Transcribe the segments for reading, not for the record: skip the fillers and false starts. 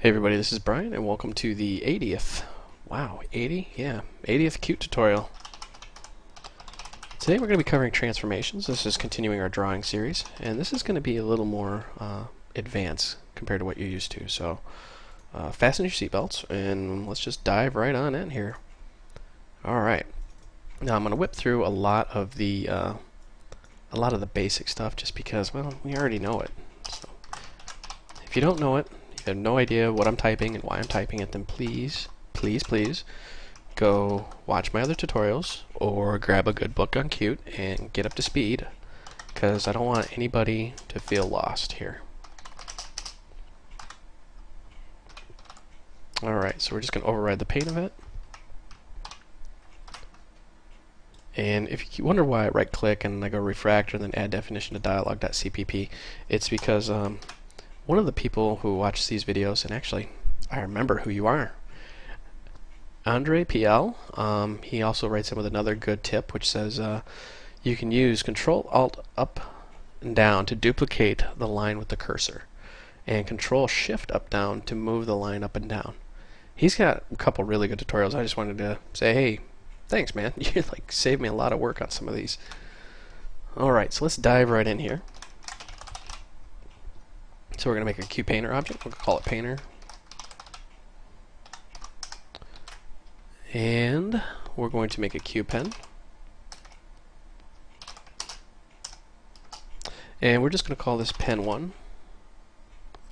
Hey everybody, this is Brian and welcome to the 80th, wow, 80? Yeah, 80th Qt tutorial. Today we're going to be covering transformations. This is continuing our drawing series, and this is going to be a little more advanced compared to what you're used to. So fasten your seatbelts and let's just dive right on in here. Alright, now I'm going to whip through a lot of the basic stuff just because, well, we already know it. So if you don't know it, have no idea what I'm typing and why I'm typing it, then please go watch my other tutorials or grab a good book on Qt and get up to speed, because I don't want anybody to feel lost here. Alright, so we're just going to override the paint event. And if you wonder why I right click and I go refactor and then add definition to dialog.cpp, it's because one of the people who watch these videos, and actually I remember who you are, Andre PL, he also writes in with another good tip which says you can use Control Alt up and down to duplicate the line with the cursor, and Control Shift up down to move the line up and down. He's got a couple really good tutorials. I just wanted to say, hey, thanks man, you like saved me a lot of work on some of these. Alright, so let's dive right in here. So we're going to make a QPainter object. We'll call it painter. And we're going to make a QPen. And we're just going to call this pen 1.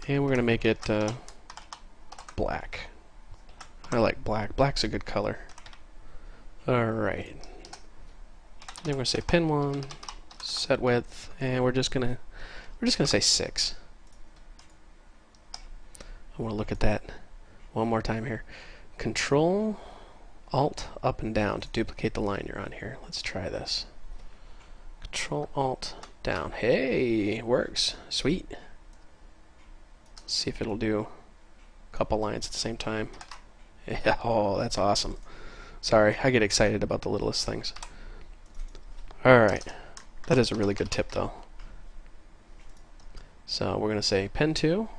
And we're going to make it black. I like black. Black's a good color. Alright. Then we're going to say pen 1, set width, and we're just going to say 6. I want to look at that one more time here. Control Alt up and down to duplicate the line you're on here. Let's try this. Control Alt down. Hey, works. Sweet. Let's see if it'll do a couple lines at the same time. Yeah, oh, that's awesome. Sorry, I get excited about the littlest things. Alright. That is a really good tip though. So we're going to say pen 2.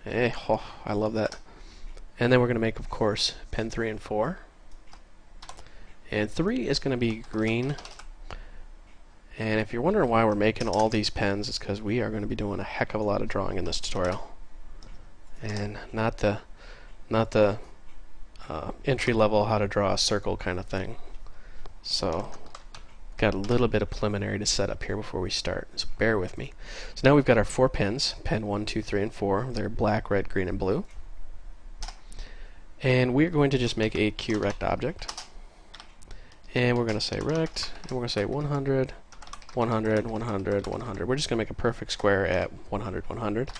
Hey, oh, I love that. And then we're going to make, of course, pen 3 and 4. And 3 is going to be green. And if you're wondering why we're making all these pens, it's because we are going to be doing a heck of a lot of drawing in this tutorial. And not the entry-level how to draw a circle kind of thing. So got a little bit of preliminary to set up here before we start, so bear with me. So now we've got our 4 pens, pen 1, 2, 3, and 4. They're black, red, green, and blue. And we're going to just make a QRect object. And we're going to say rect, and we're going to say 100, 100, 100, 100. We're just going to make a perfect square at 100, 100.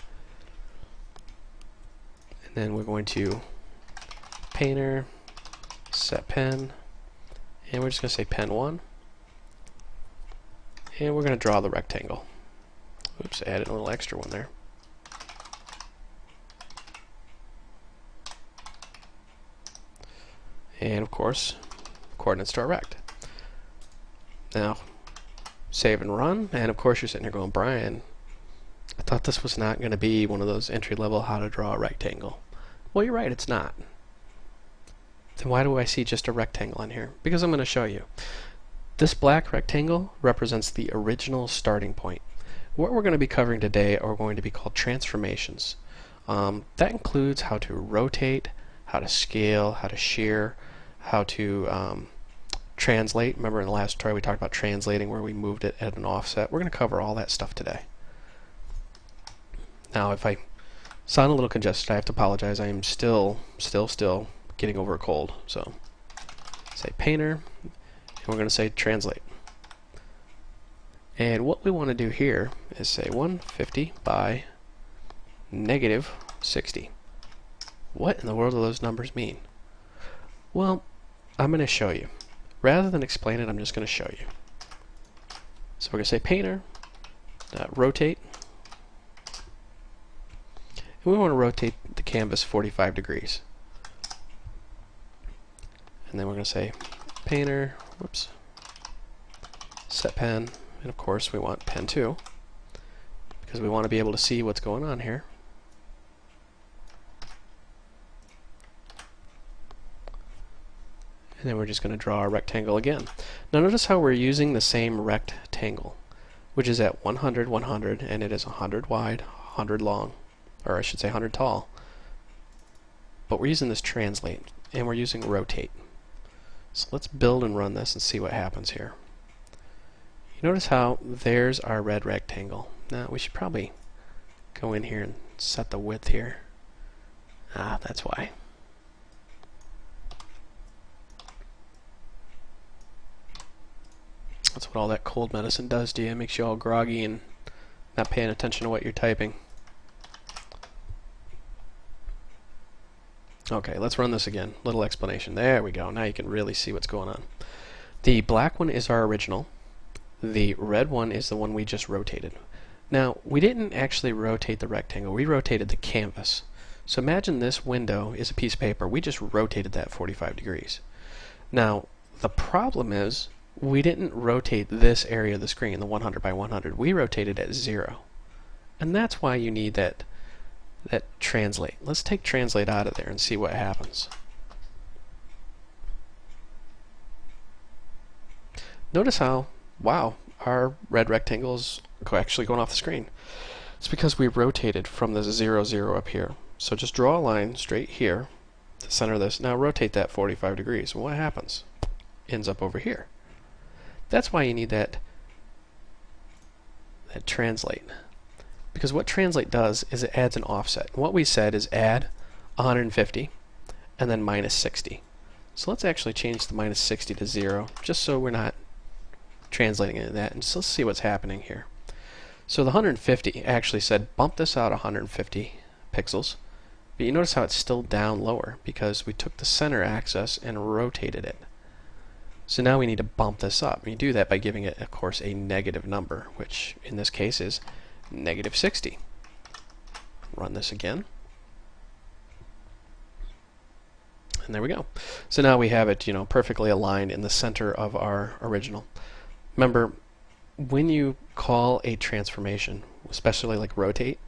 And then we're going to painter, set pen, and we're just going to say pen 1. And we're going to draw the rectangle. Oops, added a little extra one there. And of course, coordinates to our rect. Now, save and run, and of course you're sitting here going, Brian, I thought this was not going to be one of those entry-level how to draw a rectangle. Well, you're right, it's not. Then why do I see just a rectangle on here? Because I'm going to show you. This black rectangle represents the original starting point. What we're going to be covering today are going to be called transformations. That includes how to rotate, how to scale, how to shear, how to translate. Remember in the last tutorial we talked about translating where we moved it at an offset. We're going to cover all that stuff today. Now if I sound a little congested, I have to apologize. I am still getting over a cold. So say painter. And we're going to say translate. And what we want to do here is say 150 by negative 60. What in the world do those numbers mean? Well, I'm going to show you. Rather than explain it, I'm just going to show you. So we're going to say painter, rotate. And we want to rotate the canvas 45 degrees. And then we're going to say painter, whoops, set pen, and of course we want pen 2 because we want to be able to see what's going on here. And then we're just going to draw a rectangle again. Now notice how we're using the same rectangle, which is at 100, 100, and it is 100 wide, 100 long, or I should say 100 tall. But we're using this translate, and we're using rotate. So let's build and run this and see what happens here. You notice how there's our red rectangle. Now we should probably go in here and set the width here. Ah, that's why. That's what all that cold medicine does to you. It makes you all groggy and not paying attention to what you're typing. Okay, let's run this again. Little explanation. There we go. Now you can really see what's going on. The black one is our original. The red one is the one we just rotated. Now, we didn't actually rotate the rectangle. We rotated the canvas. So imagine this window is a piece of paper. We just rotated that 45 degrees. Now, the problem is we didn't rotate this area of the screen, the 100 by 100. We rotated at 0. And that's why you need that translate. Let's take translate out of there and see what happens. Notice how, wow, our red rectangle is actually going off the screen. It's because we rotated from this 0, 0 up here. So just draw a line straight here to center this. Now rotate that 45 degrees. And what happens? Ends up over here. That's why you need that translate. Because what translate does is it adds an offset. And what we said is add 150 and then minus 60. So let's actually change the minus 60 to 0 just so we're not translating into that. And so let's see what's happening here. So the 150 actually said bump this out 150 pixels. But you notice how it's still down lower because we took the center axis and rotated it. So now we need to bump this up. And you do that by giving it, of course, a negative number, which in this case is negative 60. Run this again. And there we go. So now we have it, perfectly aligned in the center of our original. Remember, when you call a transformation, especially like rotate,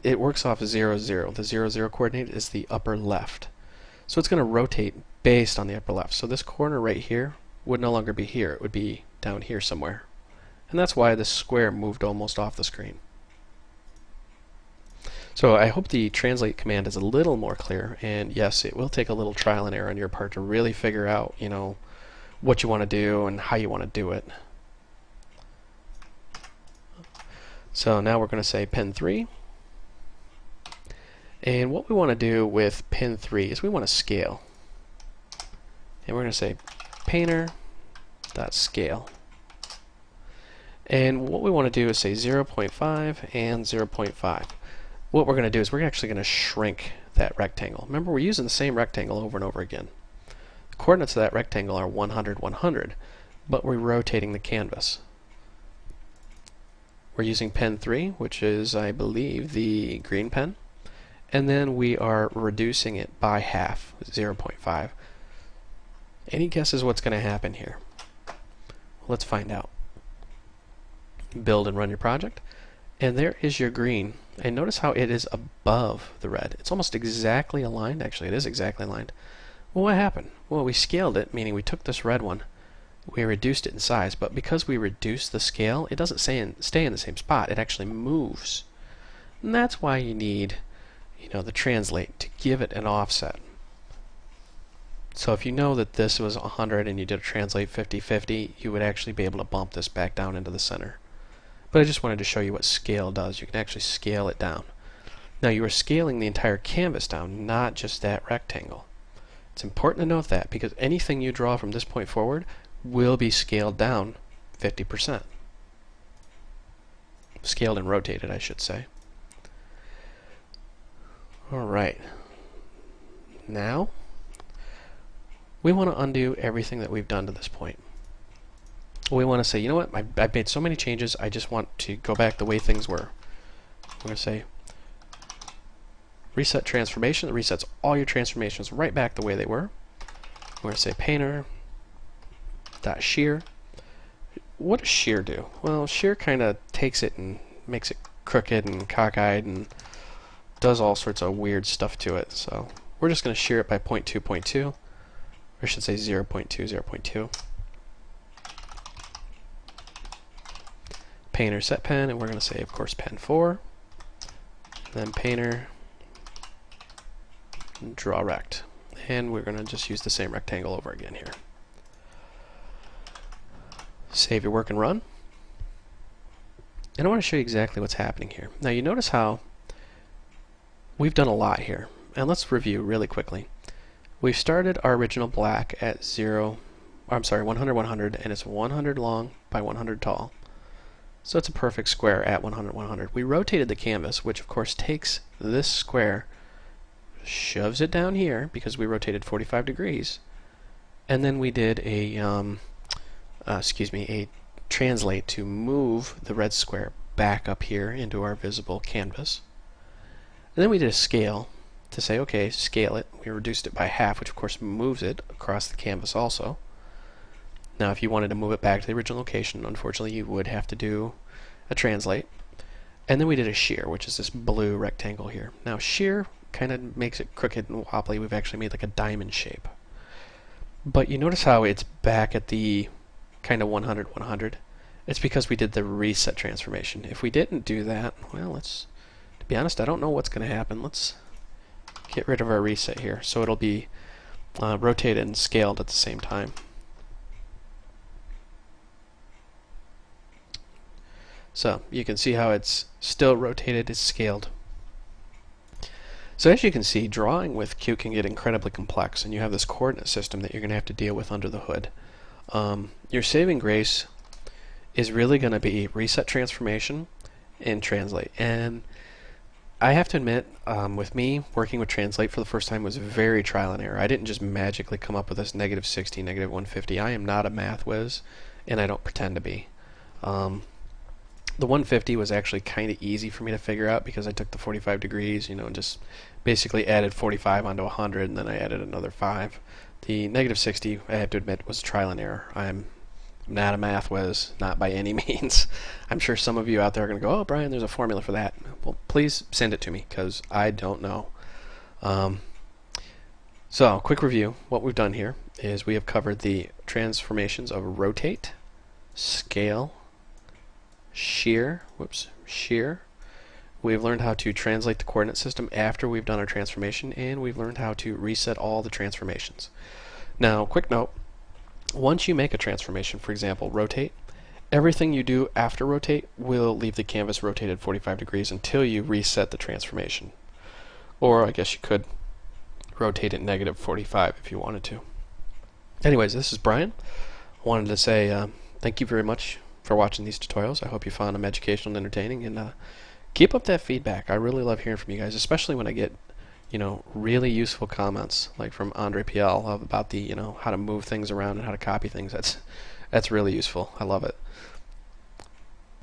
it works off 0, 0. The 0, 0 coordinate is the upper left. So it's going to rotate based on the upper left. So this corner right here would no longer be here. It would be down here somewhere. And that's why this square moved almost off the screen. So I hope the translate command is a little more clear. And yes, it will take a little trial and error on your part to really figure out, what you want to do and how you want to do it. So now we're going to say pin 3. And what we want to do with pin 3 is we want to scale. And we're going to say painter.scale. And what we want to do is say 0.5 and 0.5. What we're going to do is we're actually going to shrink that rectangle. Remember, we're using the same rectangle over and over again. The coordinates of that rectangle are 100, 100, but we're rotating the canvas. We're using pen 3, which is, I believe, the green pen. And then we are reducing it by half, 0.5. Any guesses what's going to happen here? Let's find out. Build and run your project. And there is your green. And notice how it is above the red. It's almost exactly aligned. Actually, it is exactly aligned. Well, what happened? Well, we scaled it, meaning we took this red one, we reduced it in size, but because we reduced the scale, it doesn't stay in the same spot. It actually moves. And that's why you need the translate to give it an offset. So if you know that this was 100 and you did a translate 50-50, you would actually be able to bump this back down into the center. But I just wanted to show you what scale does. You can actually scale it down. Now you are scaling the entire canvas down, not just that rectangle. It's important to note that because anything you draw from this point forward will be scaled down 50%. Scaled and rotated, I should say. Alright. Now, we want to undo everything that we've done to this point. We want to say, you know what, I've made so many changes, I just want to go back the way things were. We're going to say reset transformation. It resets all your transformations right back the way they were. We're going to say painter.shear. What does shear do? Well, shear kind of takes it and makes it crooked and cockeyed and does all sorts of weird stuff to it. So we're just going to shear it by 0.2, 0.2. We're I should say 0.2, 0.2. Painter set pen, and we're going to say, of course, pen 4. Then painter draw rect. And we're going to just use the same rectangle over again here. Save your work and run. And I want to show you exactly what's happening here. Now you notice how we've done a lot here. And let's review really quickly. We've started our original black at 100, 100, and it's 100 long by 100 tall. So it's a perfect square at 100, 100. We rotated the canvas, which of course takes this square, shoves it down here because we rotated 45 degrees, and then we did a a translate to move the red square back up here into our visible canvas. And then we did a scale to say, okay, scale it. We reduced it by half, which of course moves it across the canvas also. Now if you wanted to move it back to the original location, unfortunately you would have to do a translate. And then we did a shear, which is this blue rectangle here. Now shear kind of makes it crooked and wobbly. We've actually made like a diamond shape. But you notice how it's back at the kind of 100, 100. It's because we did the reset transformation. If we didn't do that, well, to be honest, I don't know what's going to happen. Let's get rid of our reset here. So it'll be rotated and scaled at the same time. So you can see how it's still rotated, it's scaled. So as you can see, drawing with Q can get incredibly complex, and you have this coordinate system that you're going to have to deal with under the hood. Your saving grace is really going to be reset transformation and translate. And I have to admit, with me, working with translate for the first time was very trial and error. I didn't just magically come up with this -60, -150. I am not a math whiz, and I don't pretend to be. The 150 was actually kind of easy for me to figure out because I took the 45 degrees, and just basically added 45 onto 100, and then I added another 5. The -60, I have to admit, was trial and error. I'm not a math whiz, not by any means. I'm sure some of you out there are going to go, oh, Brian, there's a formula for that. Well, please send it to me because I don't know. So, quick review. What we've done here is we have covered the transformations of rotate, scale, shear. We've learned how to translate the coordinate system after we've done our transformation, and we've learned how to reset all the transformations. Now, quick note, once you make a transformation, for example, rotate, everything you do after rotate will leave the canvas rotated 45 degrees until you reset the transformation. Or I guess you could rotate it -45 if you wanted to. Anyways, this is Brian. I wanted to say thank you very much for watching these tutorials. I hope you found them educational and entertaining, and keep up that feedback. I really love hearing from you guys, especially when I get really useful comments like from Andre PL about the how to move things around and how to copy things. That's really useful. I love it.